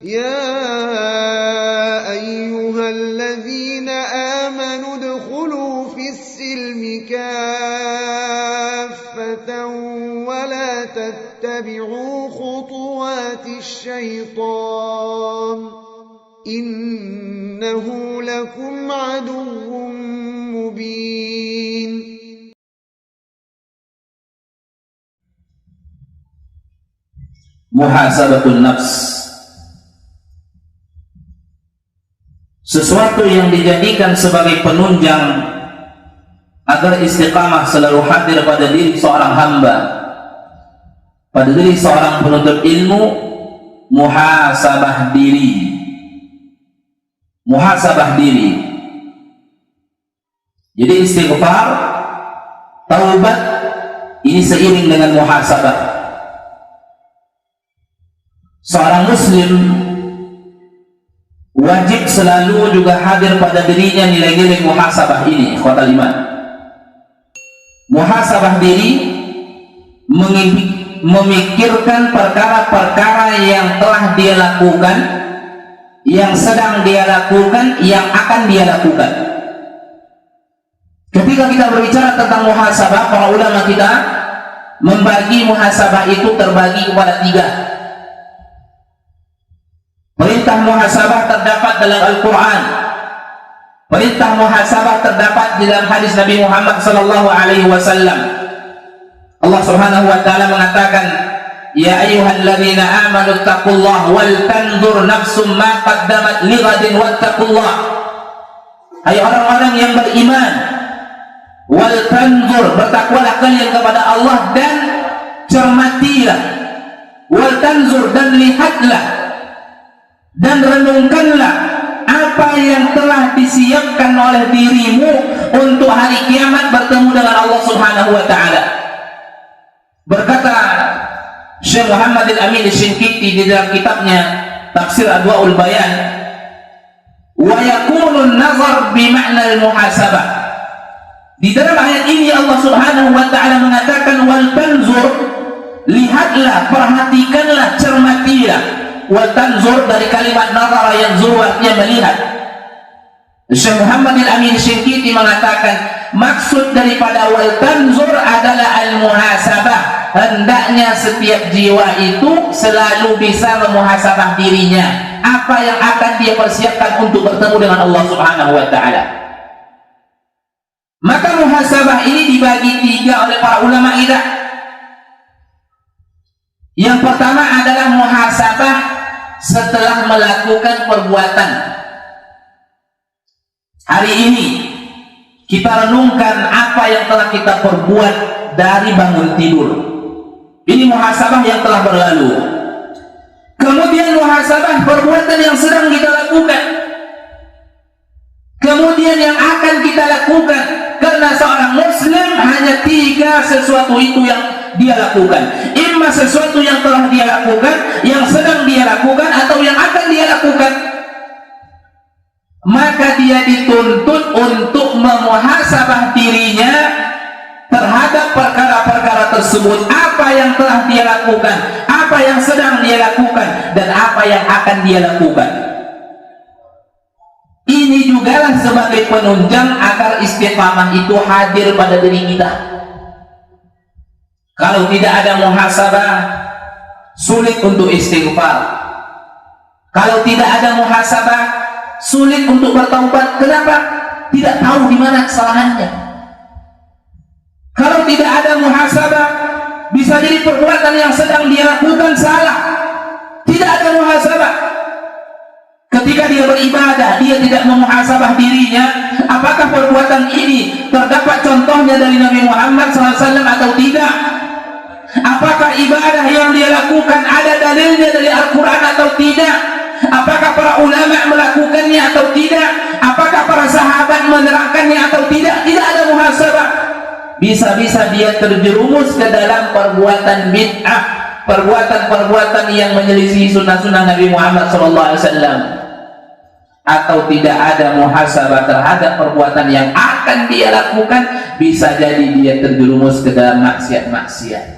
يا أيها الذين آمنوا ادخلوا في السلم كافة ولا تتبعوا خطوات الشيطان إنه لكم عدو مبين. Muhasabatun nafs, sesuatu yang dijadikan sebagai penunjang agar istiqamah selalu hadir pada diri seorang hamba, pada diri seorang penuntut ilmu. Muhasabah diri, muhasabah diri. Jadi istighfar, taubat ini seiring dengan muhasabah. Seorang muslim wajib selalu juga hadir pada dirinya nilai-nilai muhasabah ini, ikhwatal iman. Muhasabah diri memikirkan perkara-perkara yang telah dia lakukan, yang sedang dia lakukan, yang akan dia lakukan. Ketika kita berbicara tentang muhasabah, para ulama kita membagi muhasabah itu terbagi kepada 3. Perintah muhasabah terdapat dalam Al-Quran. Perintah muhasabah terdapat di dalam hadis Nabi Muhammad sallallahu alaihi wasallam. Allah Subhanahu wa taala mengatakan, "Ya ayyuhalladzina amanu taqullaha wal tanzur nafsum ma qaddamat lighadin wattaqullah." Hai orang-orang yang beriman, wal tanzur, bertakwalah kalian kepada Allah dan cermatilah. Wal tanzur, dan lihatlah dan renungkanlah apa yang telah disiapkan oleh dirimu untuk hari kiamat bertemu dengan Allah Subhanahu wa taala. Berkata Syekh Muhammad Al-Amin Al-Shinqiti di dalam kitabnya Tafsir Adwaul Bayan, wa yakunu an-nazar bi ma'na al-muhasabah. Di dalam ayat ini Allah Subhanahu wa taala mengatakan wal tanzur, lihatlah, perhatikanlah, cermatilah. Wal tanzur dari kalimat nazara yanzuru, artinya melihat. Syekh Muhammad Al-Amin Shinqiti mengatakan maksud daripada wal tanzur adalah al-muhasabah. Hendaknya setiap jiwa itu selalu bisa memuhasabah dirinya, apa yang akan dia persiapkan untuk bertemu dengan Allah Subhanahu wa taala. Maka muhasabah ini dibagi 3 oleh para ulama kita. Yang pertama adalah muhasabah setelah melakukan perbuatan. Hari ini kita renungkan apa yang telah kita perbuat dari bangun tidur. Ini muhasabah yang telah berlalu. Kemudian muhasabah perbuatan yang sedang kita lakukan. Kemudian yang akan kita lakukan. Karena seorang muslim hanya 3 sesuatu itu yang dia lakukan. Imma sesuatu yang telah dia lakukan, yang sedang dia lakukan, atau yang akan dia lakukan. Maka dia dituntut untuk memuhasabah dirinya terhadap perkara-perkara tersebut. Apa yang telah dia lakukan, apa yang sedang dia lakukan, dan apa yang akan dia lakukan. Ini jugalah sebagai penunjang agar istiqamah itu hadir pada diri kita. Kalau tidak ada muhasabah, sulit untuk istighfar. Kalau tidak ada muhasabah, sulit untuk bertaubat. Kenapa? Tidak tahu di mana kesalahannya. Kalau tidak ada muhasabah, bisa jadi perbuatan yang sedang dia lakukan salah. Tidak ada muhasabah. Ketika dia beribadah, dia tidak memuhasabah dirinya, apakah perbuatan ini terdapat contohnya dari Nabi Muhammad SAW atau tidak? Apakah ibadah yang dia lakukan ada dalilnya dari Al-Quran atau tidak? Apakah para ulama melakukannya atau tidak? Apakah para sahabat menerangkannya atau tidak? Tidak ada muhasabah. Bisa-bisa dia terjerumus ke dalam perbuatan bid'ah, perbuatan-perbuatan yang menyelisih sunnah-sunnah Nabi Muhammad SAW. Atau tidak ada muhasabah terhadap perbuatan yang akan dia lakukan, bisa jadi dia terjerumus ke dalam maksiat-maksiat.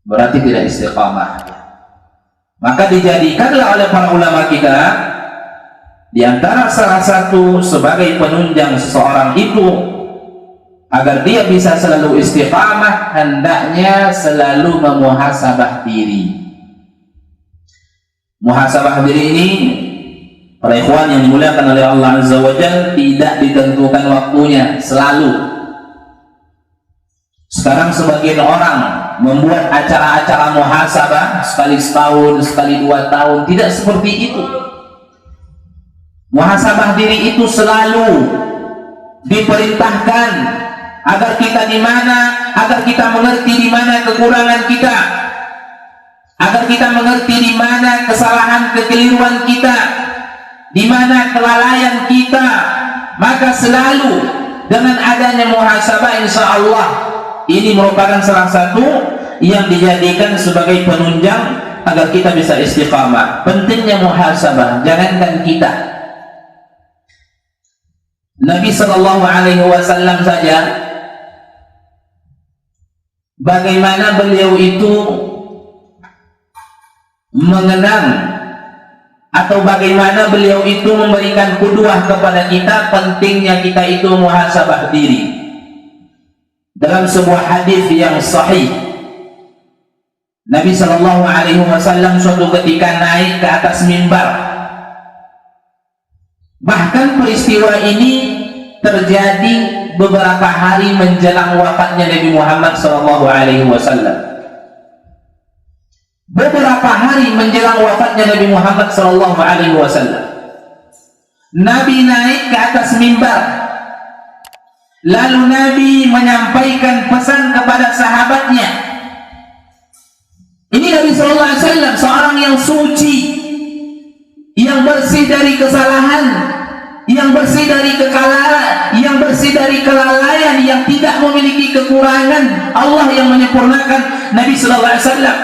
Berarti tidak istiqamah. Maka dijadikanlah oleh para ulama kita di antara salah satu sebagai penunjang seseorang itu agar dia bisa selalu istiqamah, hendaknya selalu memuhasabah diri. Muhasabah diri ini, para ikhwan yang dimuliakan oleh Allah Azza wa Jalla, tidak ditentukan waktunya, selalu. Sekarang sebagian orang membuat acara-acara muhasabah sekali setahun, sekali 2 tahun, tidak seperti itu. Muhasabah diri itu selalu diperintahkan agar kita agar kita mengerti di mana kekurangan kita, agar kita mengerti di mana kesalahan kekeliruan kita, di mana kelalaian kita. Maka selalu dengan adanya muhasabah, insya Allah ini merupakan salah satu yang dijadikan sebagai penunjang agar kita bisa istiqamah. Pentingnya muhasabah, jangankan kita, Nabi Shallallahu Alaihi Wasallam saja, bagaimana beliau itu mengenang atau bagaimana beliau itu memberikan qudwah kepada kita pentingnya kita itu muhasabah diri. Dalam sebuah hadis yang sahih, Nabi Shallallahu Alaihi Wasallam suatu ketika naik ke atas mimbar. Bahkan peristiwa ini terjadi beberapa hari menjelang wafatnya Nabi Muhammad Shallallahu Alaihi Wasallam. Beberapa hari menjelang wafatnya Nabi Muhammad Shallallahu Alaihi Wasallam, Nabi naik ke atas mimbar. Lalu Nabi menyampaikan pesan kepada sahabatnya. Ini Nabi Sallallahu Alaihi Wasallam, seorang yang suci, yang bersih dari kesalahan, yang bersih dari kekalahan, yang bersih dari kelalaian, yang tidak memiliki kekurangan. Allah yang menyempurnakan. Nabi Sallallahu Alaihi Wasallam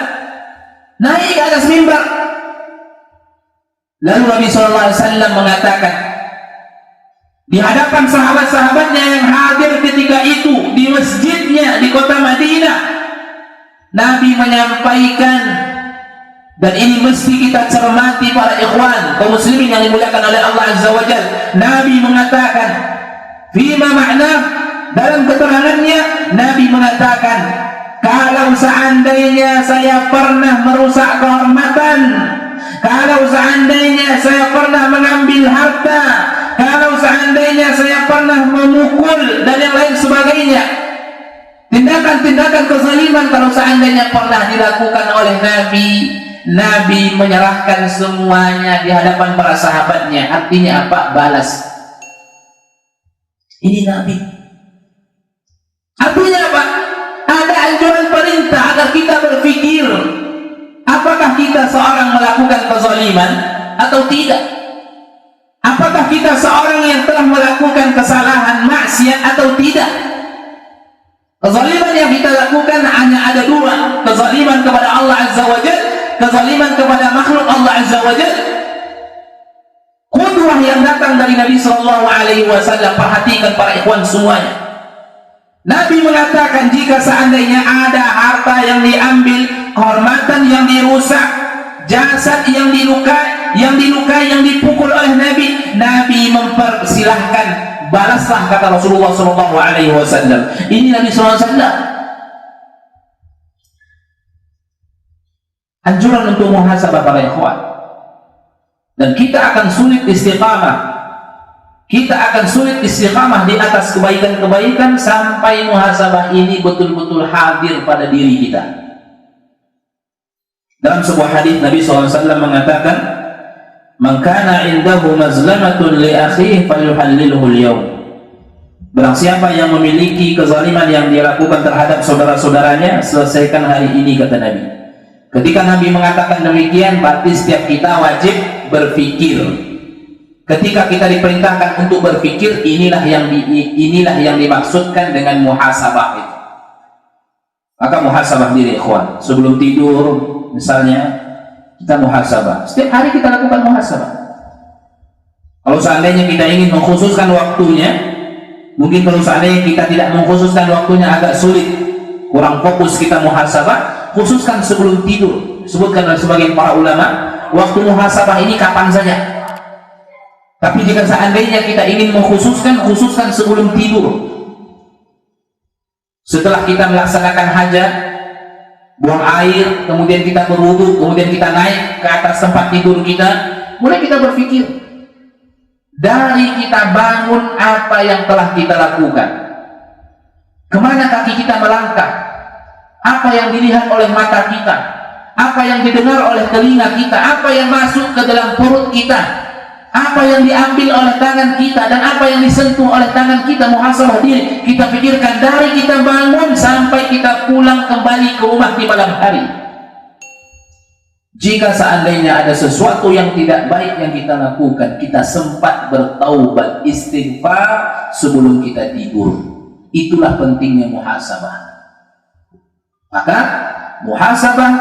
naik ke atas mimbar. Lalu Nabi Sallallahu Alaihi Wasallam mengatakan di hadapan sahabat-sahabatnya yang hadir ketika itu di masjidnya di kota Madinah, Nabi menyampaikan, dan ini mesti kita cermati para ikhwan kaum muslimin yang dimuliakan oleh Allah Azza wa Jalla. Nabi mengatakan, fima makna, dalam keterangannya Nabi mengatakan, kalau seandainya saya pernah merusak kehormatan, kalau seandainya saya pernah mengambil harta, kalau seandainya saya pernah memukul dan yang lain sebagainya, tindakan-tindakan kezaliman kalau seandainya pernah dilakukan oleh Nabi, Nabi menyerahkan semuanya di hadapan para sahabatnya. Artinya apa? Balas. Ini Nabi. Artinya apa? Ada anjuran perintah agar kita berpikir, apakah kita seorang melakukan kezaliman atau tidak? Apakah kita seorang yang telah melakukan kesalahan maksiat atau tidak? Kezaliman yang kita lakukan hanya ada 2. Kezaliman kepada Allah Azza wa Jalla, kezaliman kepada makhluk Allah Azza wa Jalla. Qudwah yang datang dari Nabi Sallallahu Alaihi Wasallam, perhatikan para ikhwan semuanya. Nabi mengatakan, jika seandainya ada harta yang diambil, kehormatan yang dirusak, jasad yang dilukai, yang dipukul oleh Nabi, Nabi mempersilahkan, balaslah, kata Rasulullah Sallallahu Alaihi Wasallam. Ini Nabi Sallallahu Alaihi Wasallam. Anjuran untuk muhasabah para ikhwan. Dan kita akan sulit istiqamah. Kita akan sulit istiqamah di atas kebaikan-kebaikan sampai muhasabah ini betul-betul hadir pada diri kita. Dalam sebuah hadis Nabi SAW mengatakan, "Man kana indahu mazlamatun li akhihi falyuhallilhu al-yawm." Barang siapa yang memiliki kezaliman yang dia lakukan terhadap saudara-saudaranya, selesaikan hari ini, kata Nabi. Ketika Nabi mengatakan demikian, berarti setiap kita wajib berpikir. Ketika kita diperintahkan untuk berpikir, inilah yang dimaksudkan dengan muhasabah itu. Maka muhasabah diri, ikhwan. Sebelum tidur, misalnya, kita muhasabah. Setiap hari kita lakukan muhasabah. Kalau seandainya kita ingin mengkhususkan waktunya, mungkin kalau seandainya kita tidak mengkhususkan waktunya agak sulit, kurang fokus kita muhasabah, khususkan sebelum tidur. Sebutkan oleh sebagian para ulama, waktu muhasabah ini kapan saja. Tapi jika seandainya kita ingin khususkan sebelum tidur. Setelah kita melaksanakan hajat, buang air, kemudian kita berwudu, kemudian kita naik ke atas tempat tidur kita, mulai kita berpikir dari kita bangun apa yang telah kita lakukan, kemana kaki kita melangkah, apa yang dilihat oleh mata kita, apa yang didengar oleh telinga kita, apa yang masuk ke dalam perut kita, apa yang diambil oleh tangan kita, dan apa yang disentuh oleh tangan kita. Muhasabah diri, kita pikirkan dari kita bangun sampai kita pulang kembali ke rumah di malam hari. Jika seandainya ada sesuatu yang tidak baik yang kita lakukan, kita sempat bertaubat, istighfar sebelum kita tidur. Itulah pentingnya muhasabah. Maka muhasabah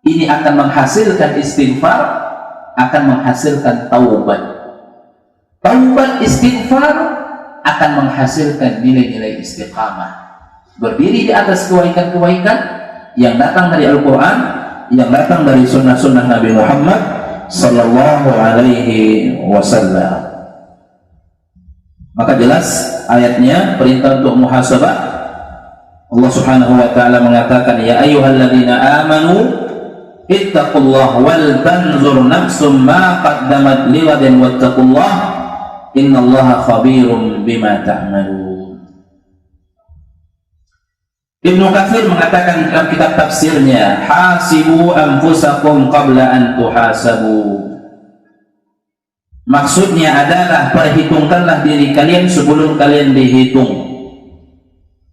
ini akan menghasilkan istighfar, akan menghasilkan taubat. Taubat istighfar akan menghasilkan nilai-nilai istiqamah. Berdiri di atas kebaikan-kebaikan yang datang dari Al-Quran, yang datang dari sunnah-sunnah Nabi Muhammad sallallahu alaihi wasallam. Maka jelas ayatnya perintah untuk muhasabah. Allah Subhanahu wa taala mengatakan, ya ayyuhalladzina amanu ittaqullaha wal tanzur nafsum ma qaddamat lighadin wattaqullaha innallaha khabirum bima ta'malun. Ibnu Katsir mengatakan dalam kitab tafsirnya, hasibu anfusakum qabla an tuhasabu. Maksudnya adalah perhitungkanlah diri kalian sebelum kalian dihitung.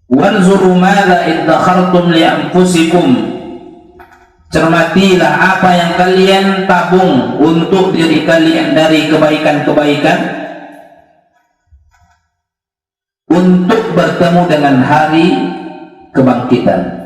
Wanzuru madza iddakhartum li anfusikum. Cermatilah apa yang kalian tabung untuk diri kalian dari kebaikan-kebaikan untuk bertemu dengan hari kebangkitan.